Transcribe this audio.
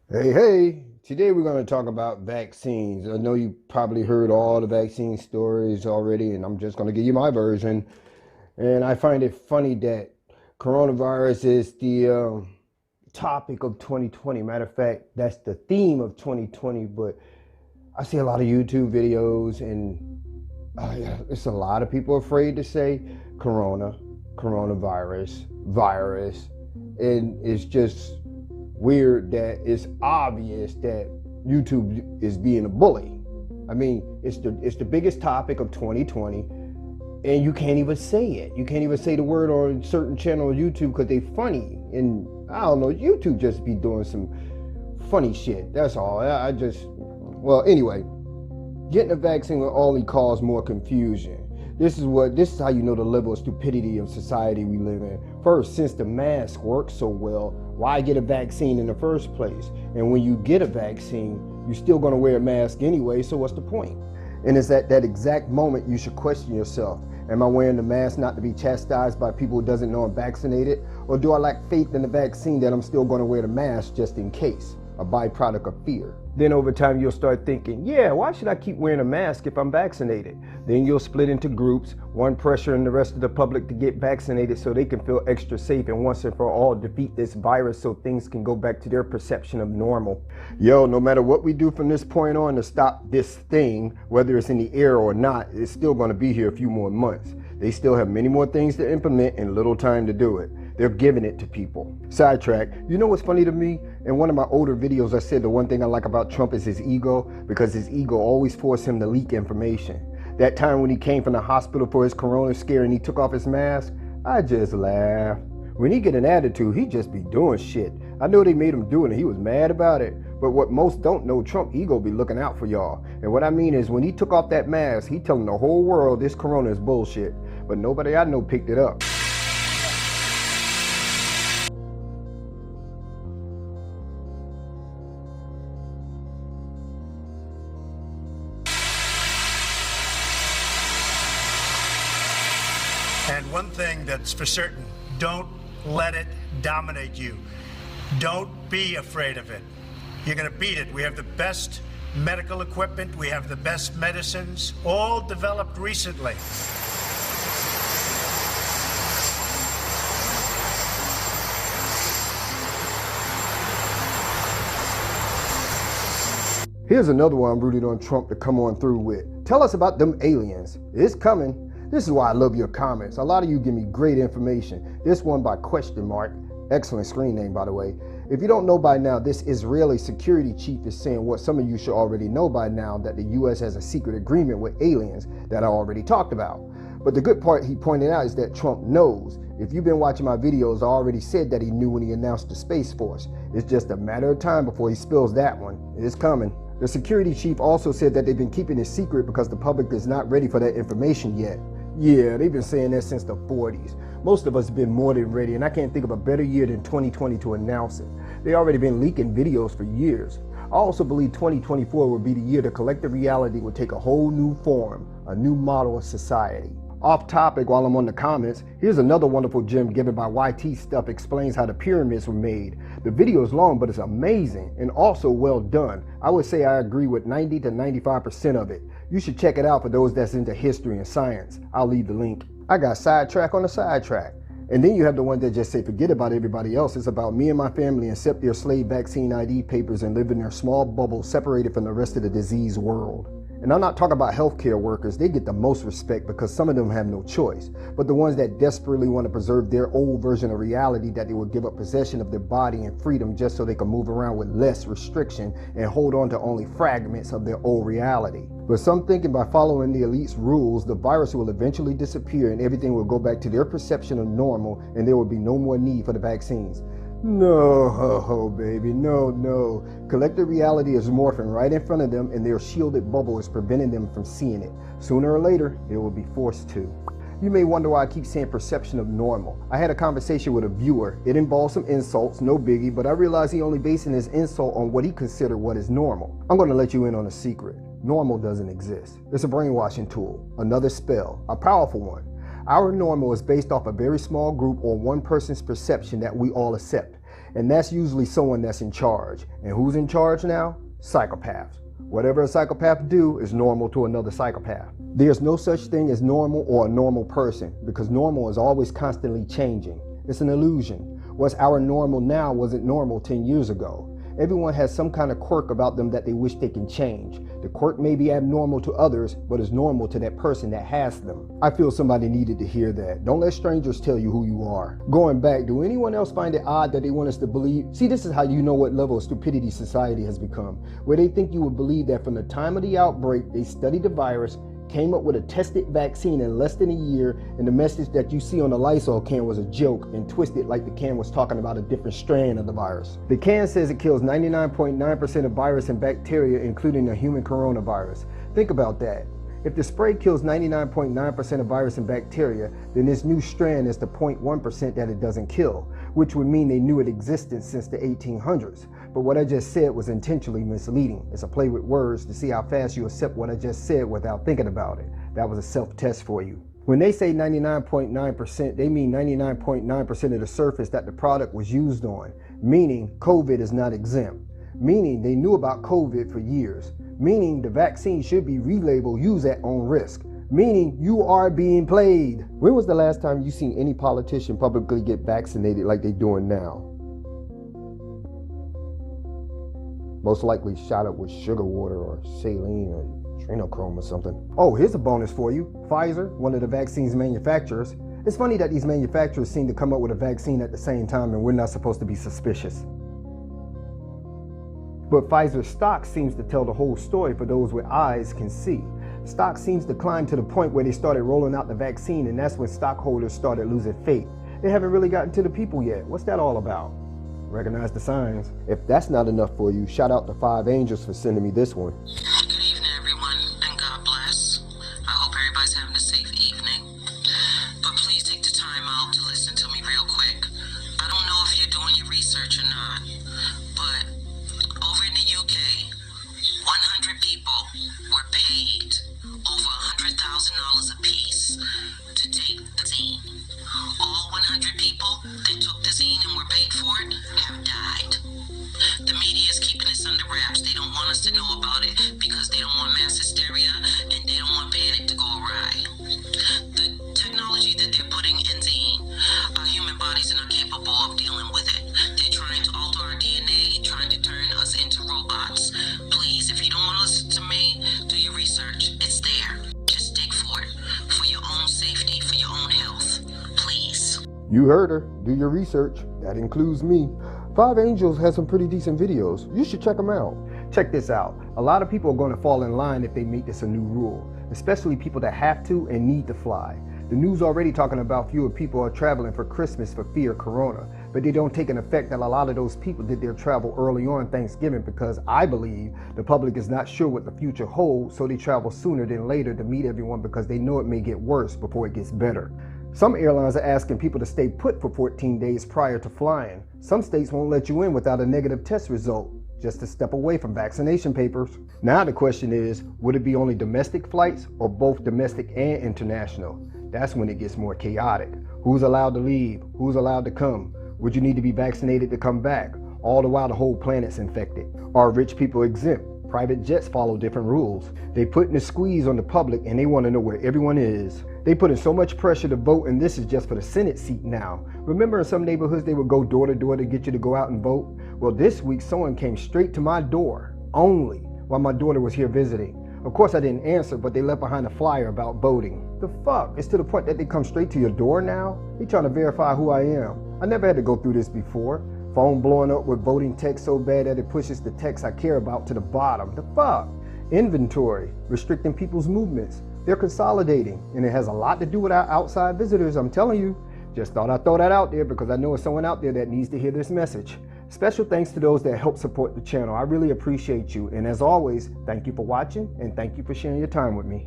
Hey, today we're going to talk about vaccines. I know you probably heard all the vaccine stories already, and I'm just going to give you my version. And I find it funny that coronavirus is the topic of 2020. Matter of fact, that's the theme of 2020. But I see a lot of YouTube videos, and it's a lot of people afraid to say coronavirus, virus, and it's just weird that it's obvious that YouTube is being a bully. I mean, it's the biggest topic of 2020, and you can't even say it. You can't even say the word on certain channel on YouTube because they funny. And I don't know, YouTube just be doing some funny shit. That's all. Well, anyway, getting a vaccine will only cause more confusion. This is how you know the level of stupidity of society we live in. First, since the mask works so well, why get a vaccine in the first place? And when you get a vaccine, you're still gonna wear a mask anyway, so what's the point? And it's at that exact moment you should question yourself. Am I wearing the mask not to be chastised by people who doesn't know I'm vaccinated? Or do I lack faith in the vaccine that I'm still gonna wear the mask just in case? A byproduct of fear. Then over time you'll start thinking, yeah, why should I keep wearing a mask if I'm vaccinated? Then you'll split into groups, one pressuring the rest of the public to get vaccinated so they can feel extra safe and once and for all defeat this virus so things can go back to their perception of normal. Yo, no matter what we do from this point on to stop this thing, whether it's in the air or not, it's still going to be here a few more months. They still have many more things to implement and little time to do it. They're giving it to people. Sidetrack, you know what's funny to me? In one of my older videos, I said the one thing I like about Trump is his ego, because his ego always forced him to leak information. That time when he came from the hospital for his corona scare and he took off his mask, I just laughed. When he get an attitude, he just be doing shit. I know they made him do it and he was mad about it. But what most don't know, Trump ego be looking out for y'all. And what I mean is when he took off that mask, he telling the whole world this corona is bullshit. But nobody I know picked it up. And one thing that's for certain, don't let it dominate you. Don't be afraid of it. You're going to beat it. We have the best medical equipment. We have the best medicines, all developed recently. Here's another one I'm rooted on Trump to come on through with. Tell us about them aliens. It's coming. This is why I love your comments. A lot of you give me great information. This one by question mark. Excellent screen name, by the way. If you don't know by now, this Israeli security chief is saying what some of you should already know by now, that the US has a secret agreement with aliens that I already talked about. But the good part he pointed out is that Trump knows. If you've been watching my videos, I already said that he knew when he announced the Space Force. It's just a matter of time before he spills that one. It's coming. The security chief also said that they've been keeping it secret because the public is not ready for that information yet. Yeah, they've been saying that since the 40s. Most of us have been more than ready, and I can't think of a better year than 2020 to announce it. They already been leaking videos for years. I also believe 2024 will be the year the collective reality will take a whole new form, a new model of society. Off topic while I'm on the comments, here's another wonderful gem given by YT Stuff explains how the pyramids were made. The video is long, but it's amazing and also well done. I would say I agree with 90 to 95% of it. You should check it out for those that's into history and science. I'll leave the link. I got sidetrack on the sidetrack. And then you have the ones that just say forget about everybody else. It's about me and my family, accept their slave vaccine ID papers and live in their small bubble separated from the rest of the diseased world. And I'm not talking about healthcare workers. They get the most respect because some of them have no choice. But the ones that desperately want to preserve their old version of reality, that they will give up possession of their body and freedom just so they can move around with less restriction and hold on to only fragments of their old reality. But some thinking by following the elite's rules, the virus will eventually disappear and everything will go back to their perception of normal and there will be no more need for the vaccines. No, baby, no. Collective reality is morphing right in front of them and their shielded bubble is preventing them from seeing it. Sooner or later, they will be forced to. You may wonder why I keep saying perception of normal. I had a conversation with a viewer. It involved some insults, no biggie, but I realized he only basing his insult on what he considered what is normal. I'm going to let you in on a secret. Normal doesn't exist. It's a brainwashing tool, another spell, a powerful one. Our normal is based off a very small group or one person's perception that we all accept. And that's usually someone that's in charge. And who's in charge now? Psychopaths. Whatever a psychopath do is normal to another psychopath. There's no such thing as normal or a normal person, because normal is always constantly changing. It's an illusion. What's our normal now wasn't normal 10 years ago. Everyone has some kind of quirk about them that they wish they can change. The quirk may be abnormal to others, but is normal to that person that has them. I feel somebody needed to hear that. Don't let strangers tell you who you are. Going back, do anyone else find it odd that they want us to believe? See, this is how you know what level of stupidity society has become, where they think you would believe that from the time of the outbreak, they studied the virus, came up with a tested vaccine in less than a year, and the message that you see on the Lysol can was a joke and twisted like the can was talking about a different strand of the virus. The can says it kills 99.9% of virus and bacteria, including the human coronavirus. Think about that. If the spray kills 99.9% of virus and bacteria, then this new strand is the 0.1% that it doesn't kill, which would mean they knew it existed since the 1800s. But what I just said was intentionally misleading. It's a play with words to see how fast you accept what I just said without thinking about it. That was a self-test for you. When they say 99.9%, they mean 99.9% of the surface that the product was used on, meaning COVID is not exempt, meaning they knew about COVID for years, meaning the vaccine should be relabeled use at own risk, meaning you are being played. When was the last time you seen any politician publicly get vaccinated like they doing now? Most likely shot up with sugar water or saline or adrenochrome or something. Oh, here's a bonus for you. Pfizer, one of the vaccine's manufacturers. It's funny that these manufacturers seem to come up with a vaccine at the same time and we're not supposed to be suspicious. But Pfizer's stock seems to tell the whole story for those with eyes can see. Stock seems to climb to the point where they started rolling out the vaccine, and that's when stockholders started losing faith. They haven't really gotten to the people yet. What's that all about? Recognize the signs. If that's not enough for you, shout out to 5 Angels for sending me this one. Good evening, everyone, and God bless. I hope everybody's having a safe evening. But please take the time out to listen to me real quick. I don't know if you're doing your research or not, but over in the UK, 100 people were paid over $100,000 apiece to take the zine. All 100 people that took the zine and were paid for it have died. The media is keeping this under wraps. They don't want us to know about it because they don't want mass hysteria and they don't want panic to go awry. The technology that they're putting in zine, our human bodies are not capable of dealing with it. They're trying to alter our DNA, trying to turn us into robots. Please, if you don't want to listen to me, do your research. It's there. Just dig for it. For your own safety, for your own health. Please. You heard her. Do your research. That includes me. 5 Angels has some pretty decent videos. You should check them out. Check this out. A lot of people are going to fall in line if they make this a new rule, especially people that have to and need to fly. The news already talking about fewer people are traveling for Christmas for fear of corona, but they don't take an effect that a lot of those people did their travel early on Thanksgiving because I believe the public is not sure what the future holds, so they travel sooner than later to meet everyone because they know it may get worse before it gets better. Some airlines are asking people to stay put for 14 days prior to flying. Some states won't let you in without a negative test result, just to step away from vaccination papers. Now the question is, would it be only domestic flights or both domestic and international? That's when it gets more chaotic. Who's allowed to leave? Who's allowed to come? Would you need to be vaccinated to come back? All the while the whole planet's infected. Are rich people exempt? Private jets follow different rules. They put in a squeeze on the public and they want to know where everyone is. They put in so much pressure to vote, and this is just for the Senate seat now. Remember in some neighborhoods they would go door to door to get you to go out and vote? Well, this week someone came straight to my door, only, while my daughter was here visiting. Of course I didn't answer, but they left behind a flyer about voting. The fuck? It's to the point that they come straight to your door now? They trying to verify who I am. I never had to go through this before. Phone blowing up with voting text so bad that it pushes the text I care about to the bottom. The fuck? Inventory, restricting people's movements. They're consolidating, and it has a lot to do with our outside visitors, I'm telling you. Just thought I'd throw that out there because I know there's someone out there that needs to hear this message. Special thanks to those that help support the channel. I really appreciate you. And as always, thank you for watching and thank you for sharing your time with me.